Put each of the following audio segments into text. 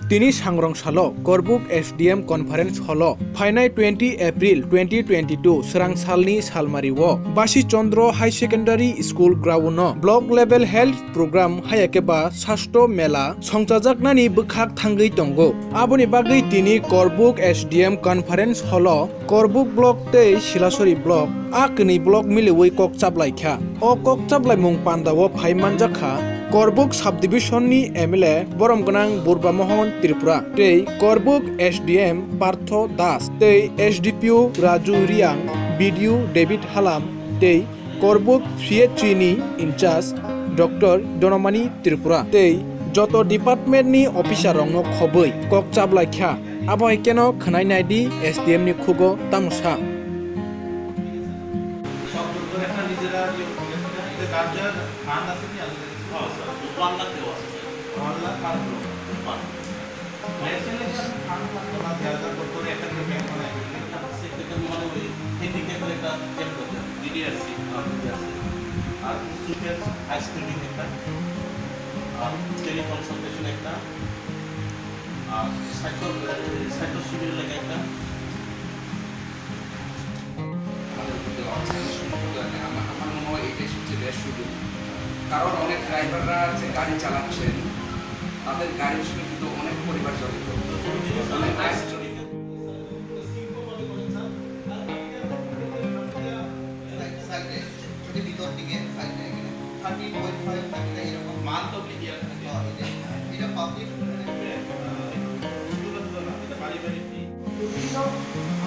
Tini sangrong salo Korbuk SDM conference holo Phainai 20 April 2022 Serang salni salmariwo Basi Chondro High Secondary School Ground Block Level Health Program hayakeba Sasto Mela Songchajaknani bkhak thangai tongo Aboni bagai tini Korbuk SDM conference holo Korbuk Block tei Silasori Block Akni Block miliwei kokchaplaikha O kokchaplaimung pandawo phaimanjakha Korbuk Subdivision ni MLA Boromgonang Burbamohon Tripura tei Korbuk SDM Partho Das tei SDPO Raju Riang BDU David Halam tei Korbuk CHC ni incharge Dr. Donamani Tripura tei joto department ni officer rongno khoboi kokchaplaikha abo hekeno khnai naidi SDM ni khugo tamusa কারণ অনেক ড্রাইভাররা যে গাড়ি চালাচ্ছেন তাদের গাড়ির সঙ্গে কিন্তু অনেক পরিবার জড়িত অনেক লাইফ জড়িত যদি ভিতর দিকে সাইডে 30.5 থাকে এরকম মান তো ক্লিয়ার থাকে এটা পাবলিক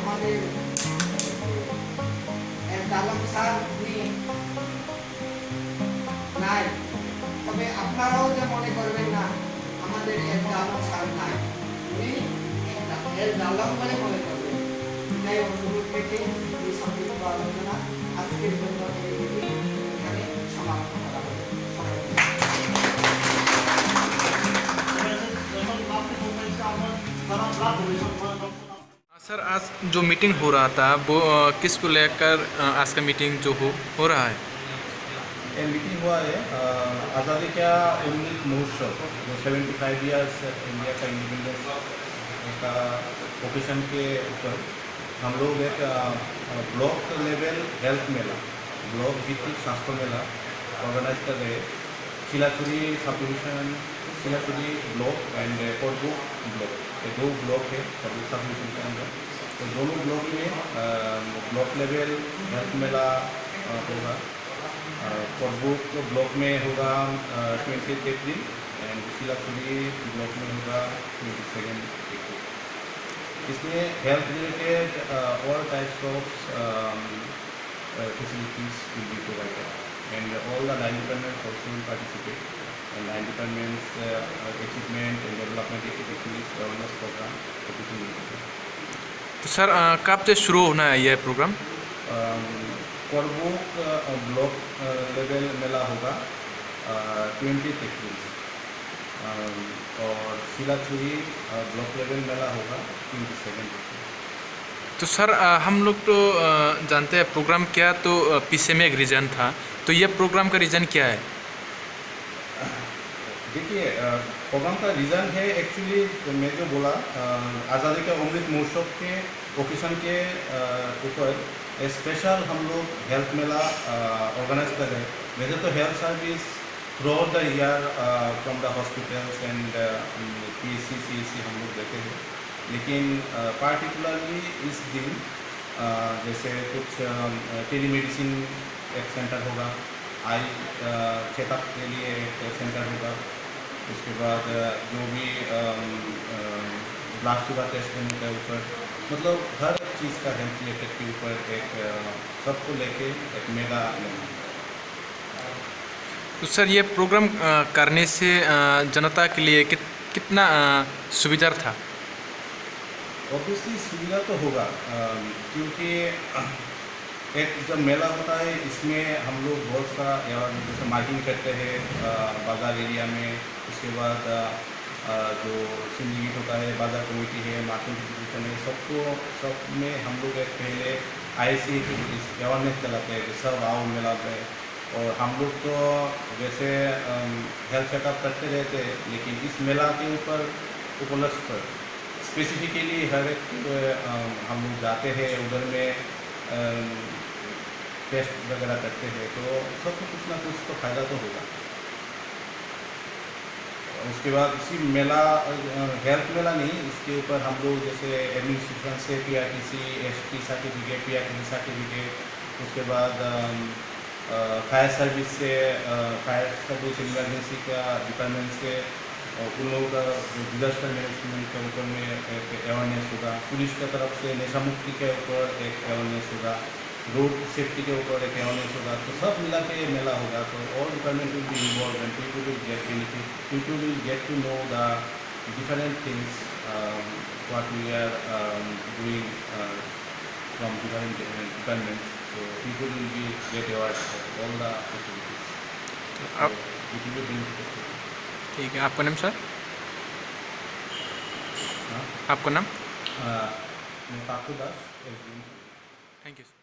আমাদের দালাম স্যার নাই তবে আপনারাও যে মনে করবেন না আমাদের দালাম স্যার নাই দালাম বলে মনে করবেন তাই অনুরোধ রেখে এই সংক্ষিপ্ত আলোচনা আজকের জন্য এখানে সমাপ্ত করা হবে सर आज जो मीटिंग हो रहा था वो किसको लेकर आज का मीटिंग जो हो रहा है ये मीटिंग हुआ है आज़ादी का अमृत महोत्सव जो 75 ईयर्स इंडिया का इंडिपेंडेंस का ओकेशन के ऊपर हम लोग एक block level health mela block भित्तिक स्वास्थ्य मेला ऑर्गेनाइज कर रहे Shilachuri sub division Shilachuri block and Karbook block ये दो ब्लॉक है सब डिविजन के अंदर तो दोनों ब्लॉक में ब्लॉक लेवल हेल्थ मेला होगा कोरबुक ब्लॉक में होगा 20 अप्रैल एंड शिलाचुरी ब्लॉक में होगा 22 अप्रैल इसमें health related all types of facilities will be provided and all the line departments also will participate and line departments achievement and development activities awareness program everything will be there. तो sir कब से शुरू होना है यह programme कोरबुक block level मेला होगा 20 अप्रैल और शिलाचुरी block level मेला होगा 22 अप्रैल तो सर हम लोग तो जानते हैं प्रोग्राम क्या तो पीछे में एक रीज़न था तो ये प्रोग्राम का रीज़न क्या है देखिए प्रोग्राम का रीज़न है एक्चुअली मैं जो बोला आज़ादी का अमृत महोत्सव के ओकेशन के ऊपर स्पेशल हम लोग हेल्थ मेला ऑर्गेनाइज कर रहे हैं वैसे तो health service through out the year from the hospitals and PSC CSC हम लोग देते हैं लेकिन पार्टिकुलरली इस दिन जैसे कुछ टेलीमेडिसिन एक सेंटर होगा आई चेकअप के लिए एक सेंटर होगा उसके बाद जो भी ब्लड शुगर टेस्ट करने के ऊपर मतलब हर चीज़ का हेल्थ रिलेटेड के ऊपर एक सबको लेके एक मेला लेना तो सर ये प्रोग्राम करने से जनता के लिए कितना सुविधा था ऑब्वियसली सुविधा तो होगा क्योंकि एक जब मेला होता है इसमें हम लोग बहुत सा जैसे मार्किंग करते हैं बाज़ार एरिया में उसके बाद जो सिंडिकेट होता है बाज़ार कमेटी है मार्किंग डिस्ट्रीब्यूशन है सब में हम लोग एक पहले IC अवेयरनेस चलाते हैं कि सब आओ मेला पे और हम लोग तो वैसे हेल्थ चेकअप करते रहते हैं लेकिन इस मेला के ऊपर उपलब्ध स्पेसिफिकली हर एक हम लोग जाते हैं उधर में टेस्ट वगैरह करते हैं, तो सबको कुछ ना कुछ तो फ़ायदा तो होगा। उसके बाद इसी मेला हेल्थ मेला नहीं, इसके ऊपर हम लोग जैसे एडमिनिस्ट्रेशन से PRTC ST certificate, PRTC certificate, उसके बाद फायर सर्विस से इमरजेंसी का डिपार्टमेंट से उन लोगों का डिजास्टर मैनेजमेंट के ऊपर में एक अवेयरनेस होगा, पुलिस की तरफ से नशा मुक्ति के ऊपर एक अवेयरनेस होगा, रोड सेफ्टी के ऊपर एक अवेयरनेस होगा। तो सब मिला के मेला होगा, तो all department will be involve and people will get benefit, people will get to know the different things what we are doing from different departments. So people will be get aware of all the activities. So आप it will be beneficial. ठीक है, आपका नाम sir? हाँ, आपका नाम? मैं पाकू दास, thank you sir.